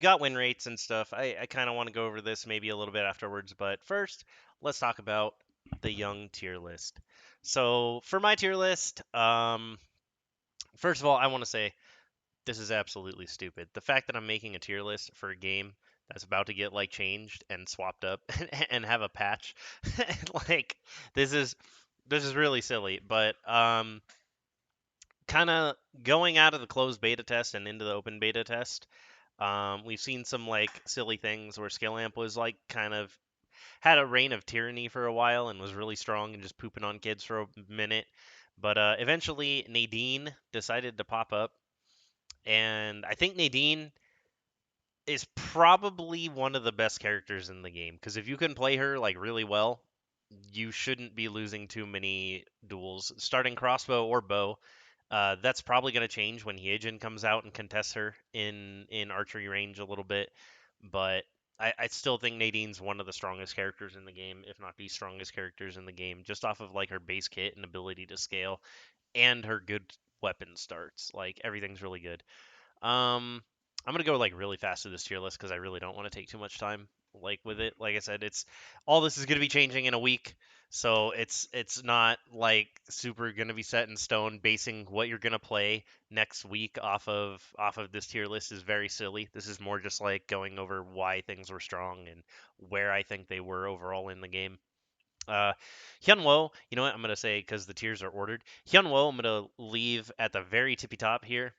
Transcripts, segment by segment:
got win rates and stuff. I kind of want to go over this maybe a little bit afterwards, but first, let's talk about the young tier list. So for my tier list, first of all, I want to say this is absolutely stupid. The fact that I'm making a tier list for a game that's about to get like changed and swapped up and have a patch, like this is this is really silly. But kind of going out of the closed beta test and into the open beta test, we've seen some like silly things where Skill Amp was like kind of had a reign of tyranny for a while and was really strong and just pooping on kids for a minute. But eventually, Nadine decided to pop up, and I think Nadine is probably one of the best characters in the game because if you can play her like really well, you shouldn't be losing too many duels. Starting crossbow or bow, that's probably going to change when Hyejin comes out and contests her in archery range a little bit, but I still think Nadine's one of the strongest characters in the game, if not the strongest characters in the game, just off of like her base kit and ability to scale and her good weapon starts. Like everything's really good. I'm gonna go like really fast through this tier list because I really don't want to take too much time like with it. Like I said, it's all this is gonna be changing in a week, so it's not like super gonna be set in stone. Basing what you're gonna play next week off of this tier list is very silly. This is more just like going over why things were strong and where I think they were overall in the game. Uh, Hyunwoo, you know what I'm gonna say because the tiers are ordered. Hyunwoo, I'm gonna leave at the very tippy top here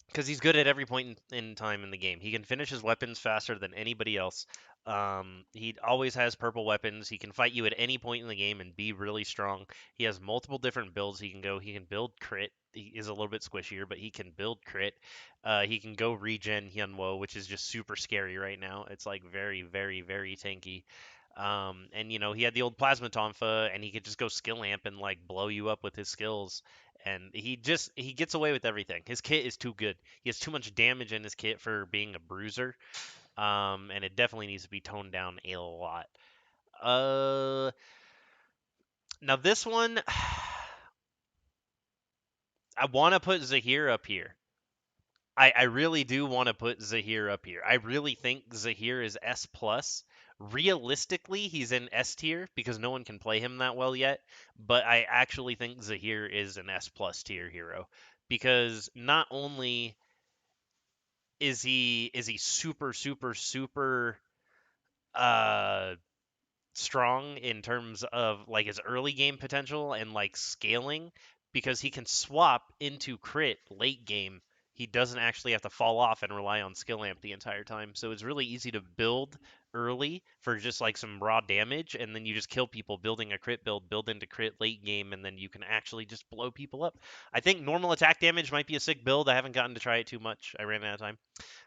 because he's good at every point in time in the game. He can finish his weapons faster than anybody else. He always has purple weapons. He can fight you at any point in the game and be really strong. He has multiple different builds he can go. He can build crit. He is a little bit squishier, but he can build crit. He can go regen Hyunwo, which is just super scary right now. It's like very, very, very tanky. And he had the old plasma tonfa, and he could just go skill amp and like blow you up with his skills, and he gets away with everything. His kit is too good. He has too much damage in his kit for being a bruiser, and it definitely needs to be toned down a lot. Uh, Now this one, I want to put Zahir up here. I really do want to put Zahir up here. I really think Zahir is S plus. Realistically, he's in S tier because no one can play him that well yet. But I actually think Zahir is an S plus tier hero because not only is he super super super uh strong in terms of like his early game potential and like scaling because he can swap into crit late game. He doesn't actually have to fall off and rely on skill amp the entire time. So it's really easy to build early for just like some raw damage, and then you just kill people building a crit build into crit late game, and then you can actually just blow people up. I think normal attack damage might be a sick build. I haven't gotten to try it too much. I ran out of time.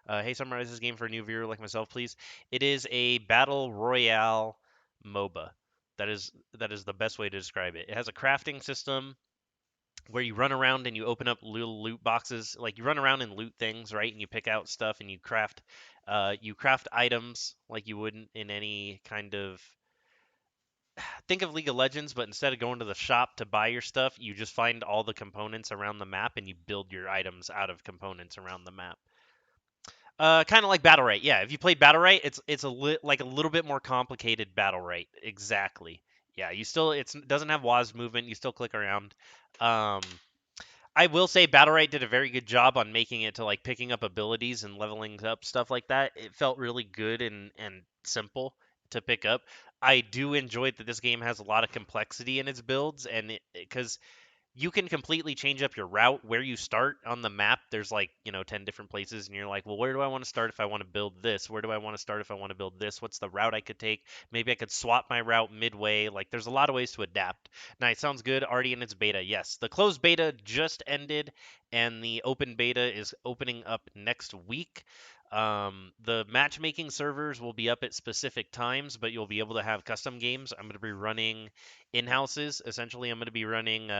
Hey, summarize this game for a new viewer like myself, please. It is a battle royale MOBA. That is the best way to describe it. It has a crafting system where you run around and you open up little loot boxes. Like you run around and loot things, right? And you pick out stuff and you craft items like you would in any kind of think of League of Legends, but instead of going to the shop to buy your stuff, you just find all the components around the map and you build your items out of components around the map. Kind of like Battle Right. Yeah, if you played Battle Right, it's like a little bit more complicated Battle Right. Exactly. Yeah, it doesn't have WAS movement. You still click around. Um, I will say Battle Right did a very good job on making it to like picking up abilities and leveling up stuff like that. It felt really good and simple to pick up. I do enjoy that this game has a lot of complexity in its builds, and because you can completely change up your route where you start on the map. There's like, 10 different places, and you're like, well, where do I want to start if I want to build this? Where do I want to start if I want to build this? What's the route I could take? Maybe I could swap my route midway. Like, there's a lot of ways to adapt. Now, it sounds good. Already in its beta. Yes. The closed beta just ended, and the open beta is opening up next week. The matchmaking servers will be up at specific times, but you'll be able to have custom games. I'm going to be running in houses. Essentially, I'm going to be running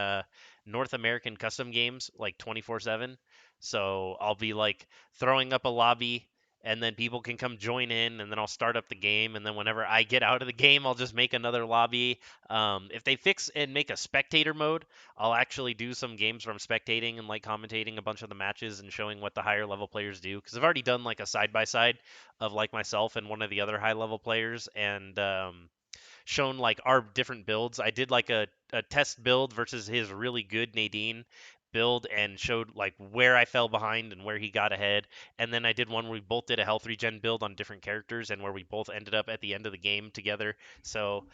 North American custom games like 24/7. So I'll be like throwing up a lobby and then people can come join in, and then I'll start up the game, and then whenever I get out of the game, I'll just make another lobby. If they fix and make a spectator mode, I'll actually do some games where I'm spectating and like commentating a bunch of the matches and showing what the higher level players do, because I've already done like a side by side of like myself and one of the other high level players, and shown like our different builds. I did like a test build versus his really good Nadine build and showed like where I fell behind and where he got ahead. And then I did one where we both did a health regen build on different characters and where we both ended up at the end of the game together. So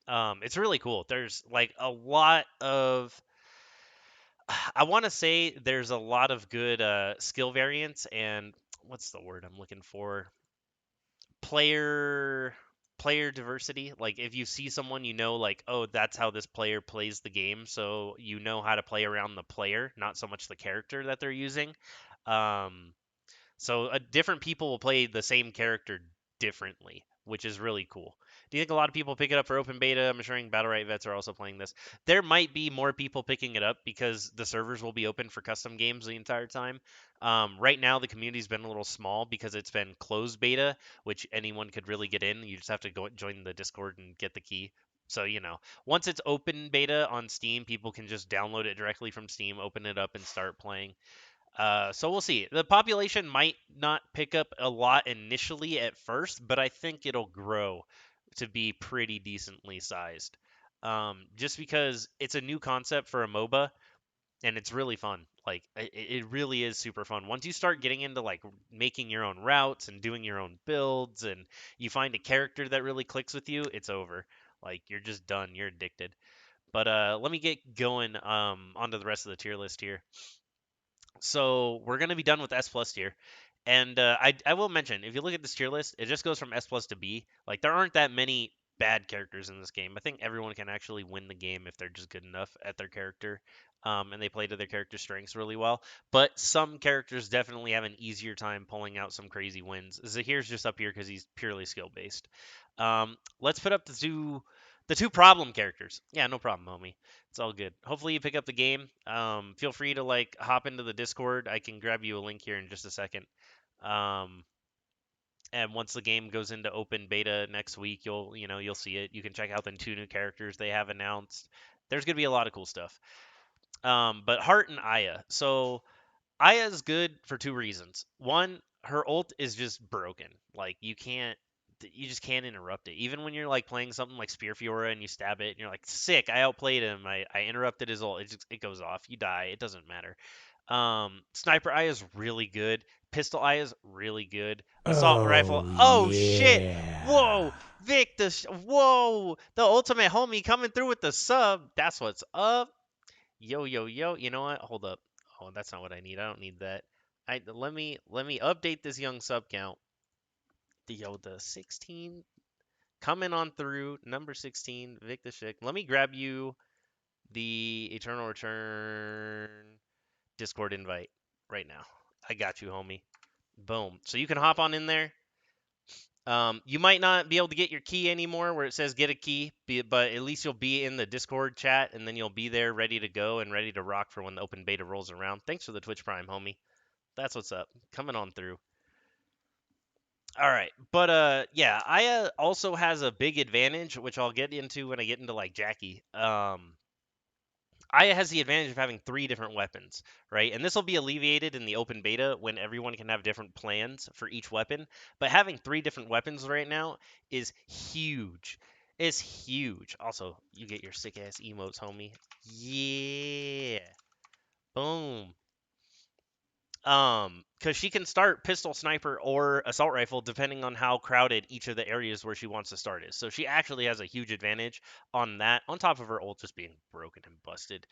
it's really cool. There's like a lot of I want to say there's a lot of good skill variants and what's the word I'm looking for? player player diversity. Like if you see someone, you know, like, oh, that's how this player plays the game, so you know how to play around the player, not so much the character that they're using. um so different people will play the same character differently, which is really cool. Do you think a lot of people pick it up for open beta? I'm assuring Battle Right vets are also playing this. There might be more people picking it up because the servers will be open for custom games the entire time. Right now, the community's been a little small because it's been closed beta, which anyone could really get in. You just have to go join the Discord and get the key. So, once it's open beta on Steam, people can just download it directly from Steam, open it up, and start playing. So we'll see. The population might not pick up a lot initially at first, but I think it'll grow to be pretty decently sized. Just because it's a new concept for a MOBA and it's really fun. Like it really is super fun. Once you start getting into like making your own routes and doing your own builds and you find a character that really clicks with you, it's over. Like you're just done. You're addicted. But let me get going onto the rest of the tier list here. So we're gonna be done with S plus tier, and I will mention, if you look at this tier list, it just goes from S plus to B. Like there aren't that many bad characters in this game. I think everyone can actually win the game if they're just good enough at their character, and they play to their character strengths really well. But some characters definitely have an easier time pulling out some crazy wins. Zahir's just up here because he's purely skill based. Let's put up the two problem characters. Yeah, no problem, homie. It's all good. Hopefully you pick up the game. Feel free to like hop into the Discord. I can grab you a link here in just a second. Um, and once the game goes into open beta next week, you'll see it. You can check out the two new characters they have announced. There's gonna be a lot of cool stuff. But Heart and Aya. So Aya's good for two reasons. One, her ult is just broken. Like you just can't interrupt it. Even when you're like playing something like Spear Fiora and you stab it and you're like, sick, I outplayed him. I interrupted his ult. It goes off. You die. It doesn't matter. Sniper Eye is really good. Pistol Eye is really good. Assault Oh Rifle. Oh shit! yeah. Whoa, Vic. Whoa, the ultimate homie coming through with the sub. That's what's up. Yo, yo, yo. You know what? Hold up. Oh, that's not what I need. I don't need that. Let me update this young sub count. The 16 coming on through. Number 16, Vic the Schick. Let me grab you the Eternal Return Discord invite right now. I got you, homie. Boom. So you can hop on in there. You might not be able to get your key anymore where it says get a key, but at least you'll be in the Discord chat and then you'll be there ready to go and ready to rock for when the open beta rolls around. Thanks for the Twitch Prime, homie. That's what's up. Coming on through. All right. But yeah, Aya also has a big advantage, which I'll get into when I get into like Jackie. Aya has the advantage of having three different weapons, right? And this will be alleviated in the open beta when everyone can have different plans for each weapon. But having three different weapons right now is huge. It's huge. Also, you get your sick ass emotes, homie. Yeah. Boom. Because she can start pistol, sniper, or assault rifle depending on how crowded each of the areas where she wants to start is. So she actually has a huge advantage on that, on top of her ult just being broken and busted.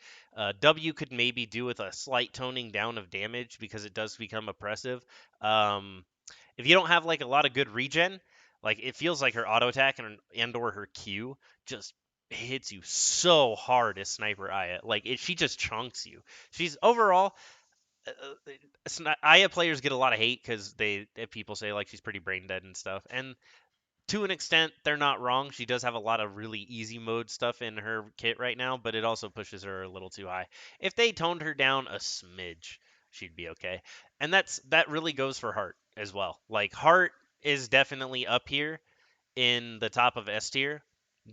W could maybe do with a slight toning down of damage because it does become oppressive. If you don't have like a lot of good regen, like it feels like her auto attack and or her Q just hits you so hard as Sniper Aya. Like she just chunks you. She's overall it's not, Aya players get a lot of hate because people say like she's pretty brain dead and stuff. And to an extent, they're not wrong. She does have a lot of really easy mode stuff in her kit right now, but it also pushes her a little too high. If they toned her down a smidge, she'd be okay. And that really goes for Heart. as well. Like Heart is definitely up here in the top of S tier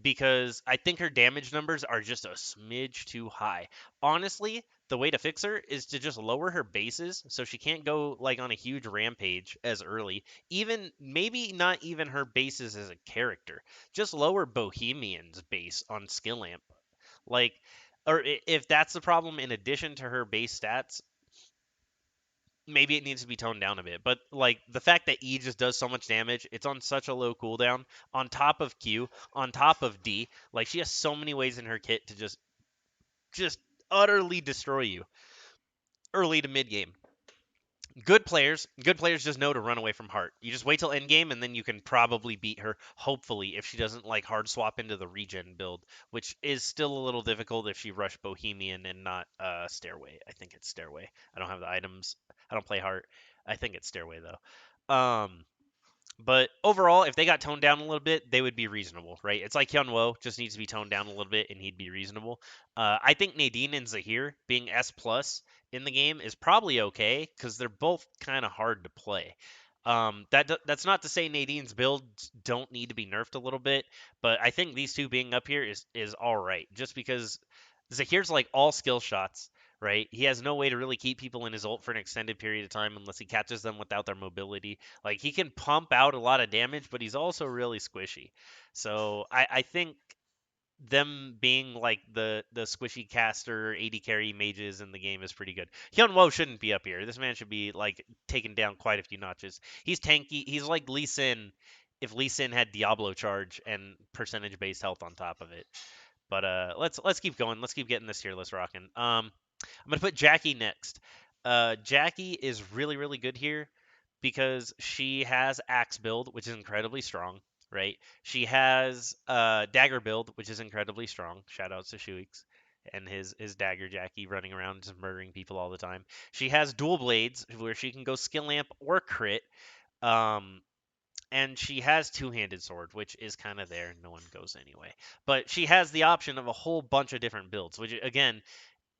because I think her damage numbers are just a smidge too high. Honestly, the way to fix her is to just lower her bases so she can't go like on a huge rampage as early. Even maybe not even her bases as a character. Just lower Bohemian's base on skill amp. Like or if that's the problem in addition to her base stats, maybe it needs to be toned down a bit. But like the fact that E just does so much damage, it's on such a low cooldown, on top of Q, on top of D. Like she has so many ways in her kit to just utterly destroy you early to mid game. Good players just know to run away from Heart. You just wait till end game and then you can probably beat her, hopefully, if she doesn't like hard swap into the regen build, which is still a little difficult if she rush Bohemian and not Stairway. I think it's Stairway. I don't have the items. I don't play Heart. I think it's Stairway though. But overall, if they got toned down a little bit, they would be reasonable, right? It's like Hyunwoo just needs to be toned down a little bit, and he'd be reasonable. I think Nadine and Zahir being S plus in the game is probably okay because they're both kind of hard to play. That's not to say Nadine's builds don't need to be nerfed a little bit, but I think these two being up here is all right, just because Zahir's like all skill shots, right? He has no way to really keep people in his ult for an extended period of time unless he catches them without their mobility. Like he can pump out a lot of damage, but he's also really squishy. So I think them being like the squishy caster AD carry mages in the game is pretty good. Hyunwoo shouldn't be up here. This man should be like taken down quite a few notches. He's tanky. He's like Lee Sin if Lee Sin had Diablo charge and percentage based health on top of it. But let's keep going. Let's keep getting this tier list rocking. I'm gonna put Jackie next. Jackie is really good here because she has axe build, which is incredibly strong, right? She has dagger build, which is incredibly strong. Shout outs to Shuix and his dagger Jackie running around just murdering people all the time. She has dual blades where she can go skill amp or crit. Um, and she has two-handed sword, which is kind of there. No one goes anyway. But she has the option of a whole bunch of different builds, which again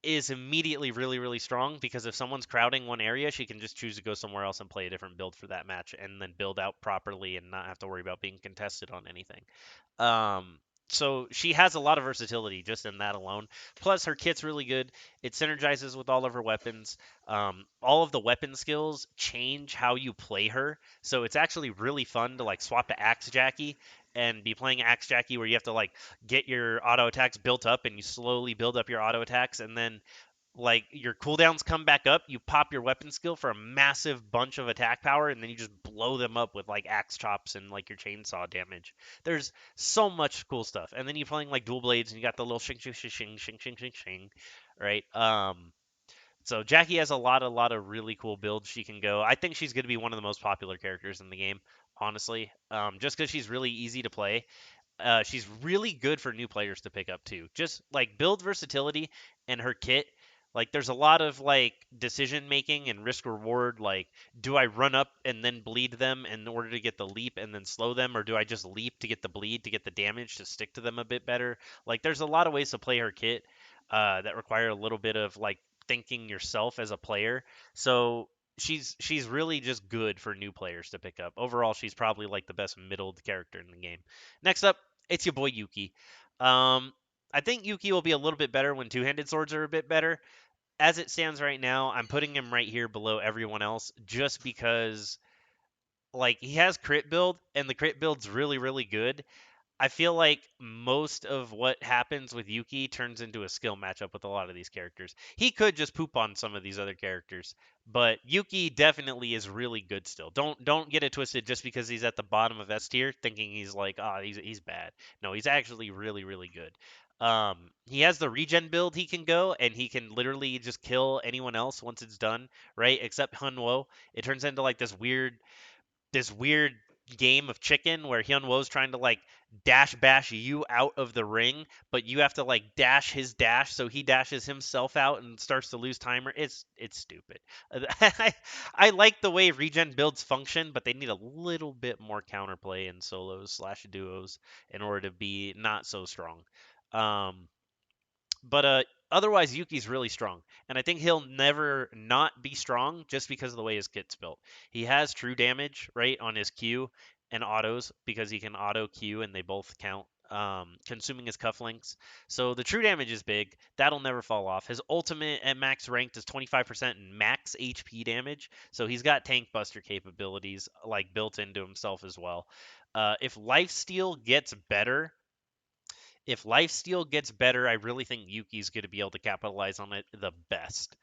is immediately really strong because if someone's crowding one area, she can just choose to go somewhere else and play a different build for that match and then build out properly and not have to worry about being contested on anything. Um, so she has a lot of versatility just in that alone. Plus, her kit's really good. It synergizes with all of her weapons. All of the weapon skills change how you play her. So it's actually really fun to like swap to Axe Jackie and be playing Axe Jackie where you have to like get your auto attacks built up and you slowly build up your auto attacks and then like your cooldowns come back up, you pop your weapon skill for a massive bunch of attack power, and then you just blow them up with like axe chops and like your chainsaw damage. There's so much cool stuff, and then you're playing like dual blades, and you got the little shing shing shing shing shing shing shing shing, right? So Jackie has a lot of really cool builds she can go. I think she's going to be one of the most popular characters in the game, honestly, just because she's really easy to play. She's really good for new players to pick up too. Just like build versatility and her kit. Like there's a lot of like decision making and risk reward. Like, do I run up and then bleed them in order to get the leap and then slow them, or do I just leap to get the bleed to get the damage to stick to them a bit better? Like there's a lot of ways to play her kit that require a little bit of like thinking yourself as a player. So she's really just good for new players to pick up. Overall, she's probably like the best middled character in the game. Next up, it's your boy Yuki. Um, I think Yuki will be a little bit better when two-handed swords are a bit better. As it stands right now, I'm putting him right here below everyone else just because like he has crit build and the crit build's really good. I feel like most of what happens with Yuki turns into a skill matchup with a lot of these characters. He could just poop on some of these other characters, but Yuki definitely is really good still. Don't get it twisted just because he's at the bottom of S tier thinking he's like, "Ah, he's bad." No, he's actually really good. He has the regen build he can go, and he can literally just kill anyone else once it's done, right? Except Hunwo. It turns into like this weird game of chicken where Hyunwo's trying to like dash bash you out of the ring, but you have to like dash his dash, so he dashes himself out and starts to lose timer. It's stupid. I like the way regen builds function, but they need a little bit more counterplay in solos/duos in order to be not so strong. Um, but otherwise, Yuki's really strong, and I think he'll never not be strong just because of the way his kit's built. He has true damage right on his Q and autos because he can auto Q and they both count. Consuming his cufflinks, so the true damage is big. That'll never fall off. His ultimate at max ranked is 25% max HP damage, so he's got tank buster capabilities like built into himself as well. If lifesteal gets better, I really think Yuki's going to be able to capitalize on it the best.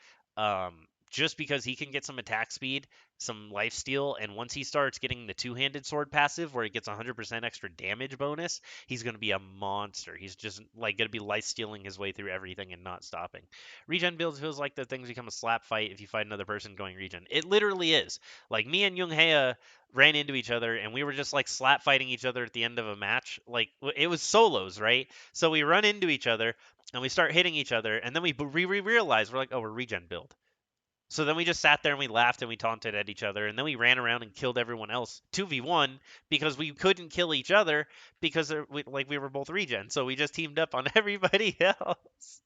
Just because he can get some attack speed, some life steal, and once he starts getting the two-handed sword passive where he gets 100% extra damage bonus, he's going to be a monster. He's just like going to be life stealing his way through everything and not stopping. Regen builds feels like the things become a slap fight if you fight another person going regen. It literally is. Like me and Yoonghea ran into each other and we were just like slap fighting each other at the end of a match. Like it was solos, right? So we run into each other and we start hitting each other, and then we realize we're like, oh, we're regen build. So then we just sat there and we laughed and we taunted at each other, and then we ran around and killed everyone else 2v1 because we couldn't kill each other because we were both regen. So we just teamed up on everybody else.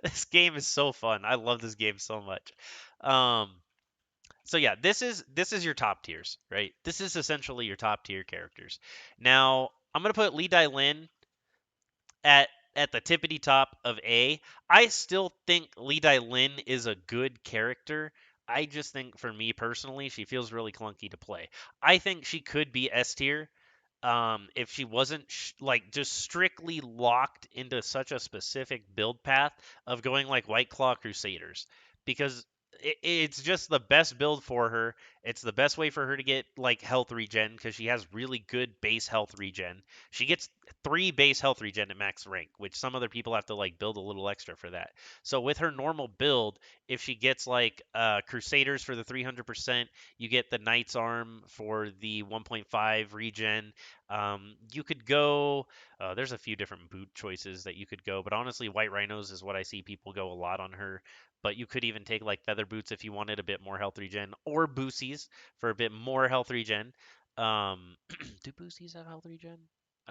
This game is so fun. I love this game so much. Um, so yeah, this is your top tiers, right? This is essentially your top tier characters. Now I'm gonna put Lidai Lin at the tippity top of A. I still think Lidai Lin is a good character. I just think for me personally, she feels really clunky to play. I think she could be S tier if she wasn't like just strictly locked into such a specific build path of going like White Claw Crusaders, because it's just the best build for her. It's the best way for her to get like health regen because she has really good base health regen. She gets 3 base health regen at max rank, which some other people have to like build a little extra for that. So with her normal build, if she gets like Crusaders for the 300%, you get the Knight's Arm for the 1.5 regen. You could go. There's a few different boot choices that you could go, but honestly, White Rhinos is what I see people go a lot on her. But you could even take like Feather Boots if you wanted a bit more health regen, or Boosies for a bit more health regen. Do Boosies have health regen?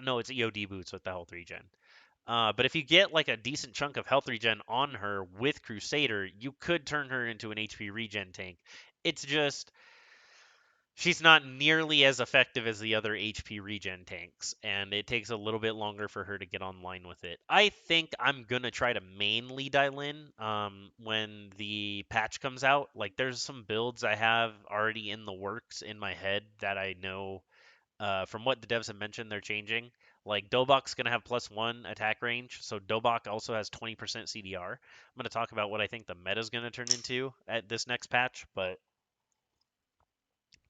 No, it's EOD Boots with the health regen. But if you get like a decent chunk of health regen on her with Crusader, you could turn her into an HP regen tank. It's just she's not nearly as effective as the other HP regen tanks, and it takes a little bit longer for her to get online with it. I think I'm gonna try to main Lidai Lin when the patch comes out. Like, there's some builds I have already in the works in my head that I know from what the devs have mentioned they're changing. Like, Dobok's gonna have +1 attack range, so Dobok also has 20% CDR. I'm gonna talk about what I think the meta's gonna turn into at this next patch, but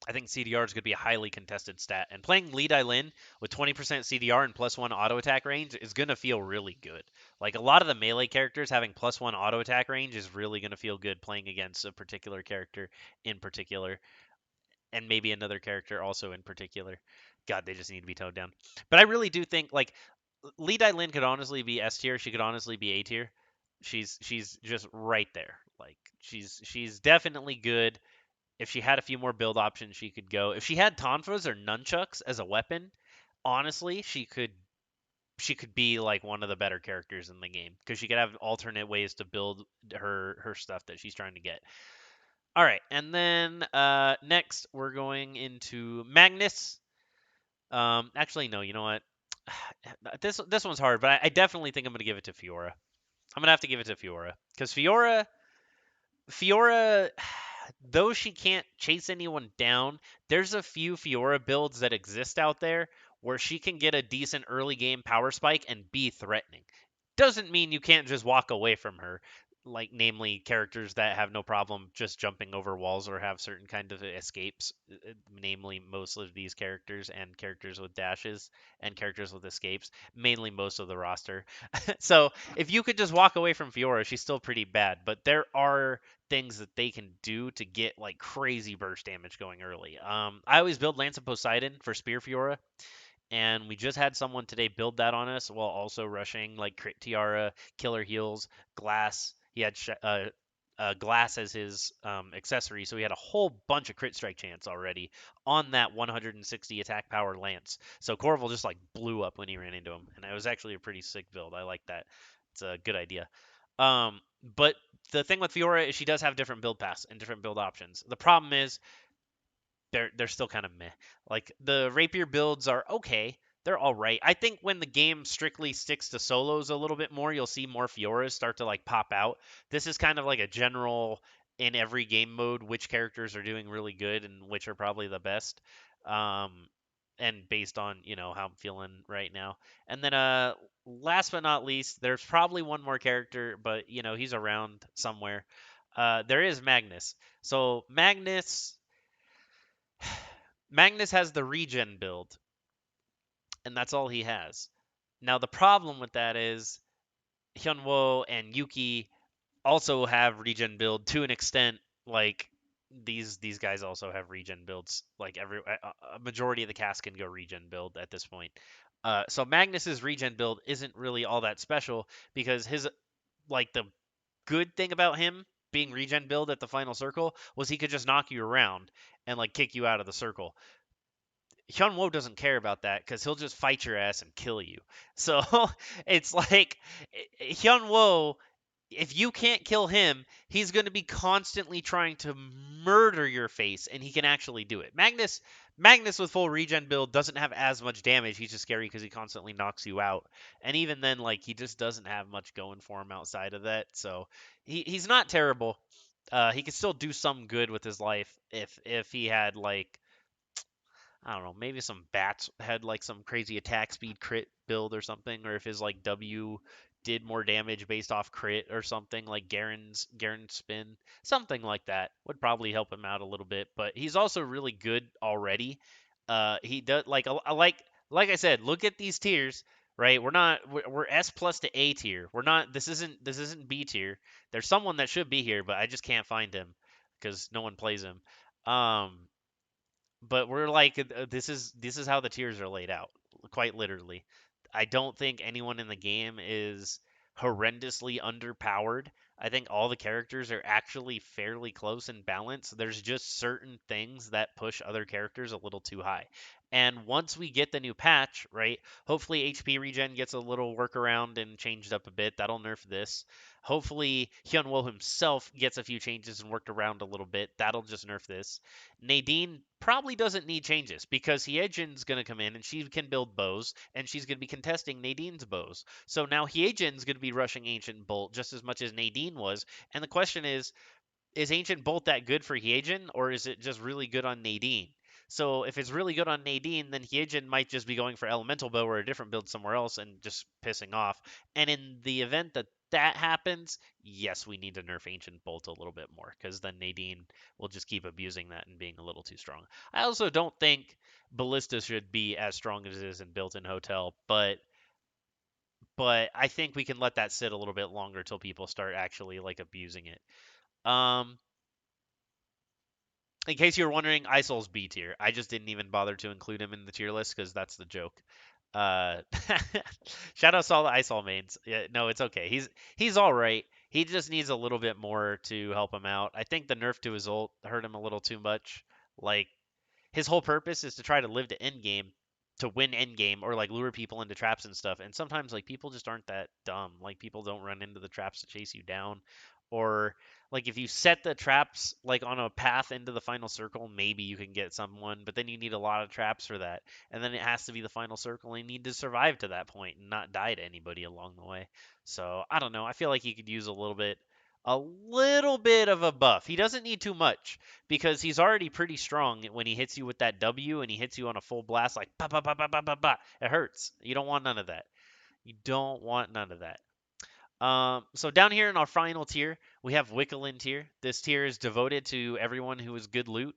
I think CDR is going to be a highly contested stat. And playing Lidai Lin with 20% CDR and +1 auto attack range is going to feel really good. Like, a lot of the melee characters having +1 auto attack range is really going to feel good playing against a particular character in particular, and maybe another character also in particular. God, they just need to be toned down. But I really do think, like, Lidai Lin could honestly be S tier. She could honestly be A tier. She's just right there. Like, she's definitely good. If she had a few more build options, she could go. If she had tonfas or nunchucks as a weapon, honestly, she could be like one of the better characters in the game because she could have alternate ways to build her stuff that she's trying to get. All right, and then next we're going into Magnus. Actually, no, you know what? This one's hard, but I definitely think I'm gonna give it to Fiora. I'm gonna have to give it to Fiora because Fiora, though she can't chase anyone down, there's a few Fiora builds that exist out there where she can get a decent early game power spike and be threatening. Doesn't mean you can't just walk away from her, like namely characters that have no problem just jumping over walls or have certain kind of escapes, namely most of these characters and characters with dashes and characters with escapes, mainly most of the roster. So if you could just walk away from Fiora, she's still pretty bad, but there are things that they can do to get like crazy burst damage going early. I always build Lance of Poseidon for Spear Fiora, and we just had someone today build that on us while also rushing like Crit Tiara, Killer Heals, Glass. He had Glass as his accessory, so he had a whole bunch of crit strike chance already on that 160 attack power Lance. So Corval just like blew up when he ran into him, and it was actually a pretty sick build. I like that. it's a good idea. But the thing with Fiora is she does have different build paths and different build options. The problem is they're still kind of meh. Like the rapier builds are okay. They're all right. I think when the game strictly sticks to solos a little bit more, you'll see more Fioras start to like pop out. This is kind of like a general in every game mode which characters are doing really good and which are probably the best. Um, and based on, how I'm feeling right now. And then last but not least, there's probably one more character, but he's around somewhere. There is Magnus. So Magnus has the regen build, and that's all he has. Now the problem with that is Hyunwoo and Yuki also have regen build to an extent. Like these guys also have regen builds. Like a majority of the cast can go regen build at this point. So Magnus's regen build isn't really all that special because his like the good thing about him being regen build at the final circle was he could just knock you around and like kick you out of the circle. Hyunwoo doesn't care about that because he'll just fight your ass and kill you. So it's like Hyunwoo, if you can't kill him, he's going to be constantly trying to murder your face, and he can actually do it. Magnus with full regen build doesn't have as much damage. He's just scary because he constantly knocks you out, and even then, like he just doesn't have much going for him outside of that. So he's not terrible. He could still do some good with his life if he had like I don't know, maybe some bats had like some crazy attack speed crit build or something, or if his like W did more damage based off crit or something like Garen's spin, something like that would probably help him out a little bit. But he's also really good already. He does like I said, look at these tiers, right? We're S plus to A tier. We're not. This isn't B tier. There's someone that should be here, but I just can't find him because no one plays him. Um, but we're like this is how the tiers are laid out, quite literally. I don't think anyone in the game is horrendously underpowered. I think all the characters are actually fairly close in balance. There's just certain things that push other characters a little too high. And once we get the new patch, right, hopefully HP regen gets a little workaround and changed up a bit. That'll nerf this. Hopefully Hyunwoo himself gets a few changes and worked around a little bit. That'll just nerf this. Nadine probably doesn't need changes because Hyejin's going to come in and she can build bows and she's going to be contesting Nadine's bows. So now Hyejin's going to be rushing Ancient Bolt just as much as Nadine was. And the question is Ancient Bolt that good for Hyejin, or is it just really good on Nadine? So if it's really good on Nadine, then Hyejin might just be going for Elemental Bow or a different build somewhere else and just pissing off. And in the event that that happens, yes, we need to nerf Ancient Bolt a little bit more because then Nadine will just keep abusing that and being a little too strong. I also don't think Ballista should be as strong as it is in Built-in Hotel, but I think we can let that sit a little bit longer till people start actually like abusing it. Um, in case you were wondering, Isol's B tier. I just didn't even bother to include him in the tier list because that's the joke. Uh, shout out to all the Isol mains. Yeah, no, it's okay. He's all right. He just needs a little bit more to help him out. I think the nerf to his ult hurt him a little too much. Like his whole purpose is to try to live to end game, to win end game, or like lure people into traps and stuff. And sometimes like people just aren't that dumb. Like people don't run into the traps to chase you down, or like if you set the traps like on a path into the final circle, maybe you can get someone, but then you need a lot of traps for that. And then it has to be the final circle and you need to survive to that point and not die to anybody along the way. So I don't know. I feel like he could use a little bit of a buff. He doesn't need too much because he's already pretty strong when he hits you with that W and he hits you on a full blast like pa pa pa pa pa pa pa. It hurts. You don't want none of that. You don't want none of that. So down here in our final tier, we have Wickelin tier. This tier is devoted to everyone who is good loot.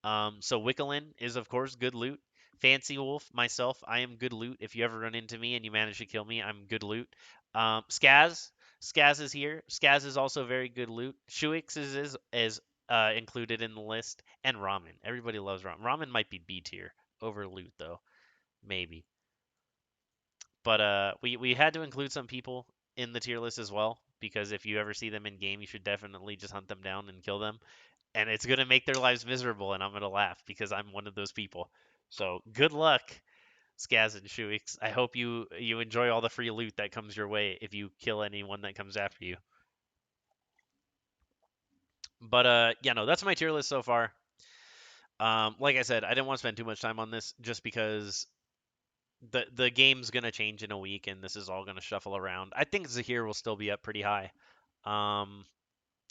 So Wickelin is of course good loot. Fancy Wolf, myself, I am good loot. If you ever run into me and you manage to kill me, I'm good loot. Skaz is here. Skaz is also very good loot. Shuix is included in the list, and Ramen. Everybody loves Ramen. Ramen might be B tier over loot though, maybe. But we had to include some people in the tier list as well because if you ever see them in game, you should definitely just hunt them down and kill them. And it's gonna make their lives miserable, and I'm gonna laugh because I'm one of those people. So good luck. Skaz and Shuix. I hope you enjoy all the free loot that comes your way if you kill anyone that comes after you. But yeah, no, that's my tier list so far. Like I said, I didn't want to spend too much time on this just because the game's gonna change in a week and this is all gonna shuffle around. I think Zahir will still be up pretty high. Um,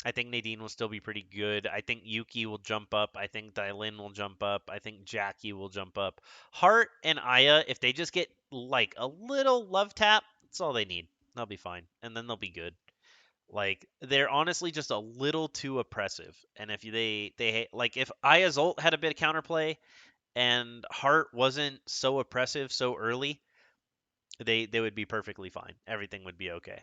I think Nadine will still be pretty good. I think Yuki will jump up. I think Lidai Lin will jump up. I think Jackie will jump up. Heart and Aya, if they just get like a little love tap, that's all they need. They'll be fine, and then they'll be good. Like they're honestly just a little too oppressive. And if they like if Aya's ult had a bit of counterplay and Heart wasn't so oppressive so early, they would be perfectly fine. Everything would be okay.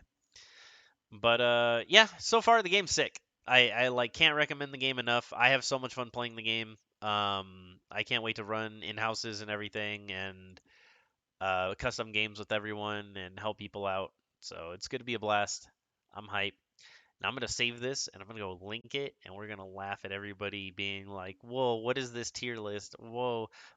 But yeah, so far the game's sick. I like can't recommend the game enough. I have so much fun playing the game. I can't wait to run in houses and everything and custom games with everyone and help people out. So it's going to be a blast. I'm hyped. Now I'm gonna save this and I'm gonna go link it and we're gonna laugh at everybody being like, "Whoa, what is this tier list? Whoa!"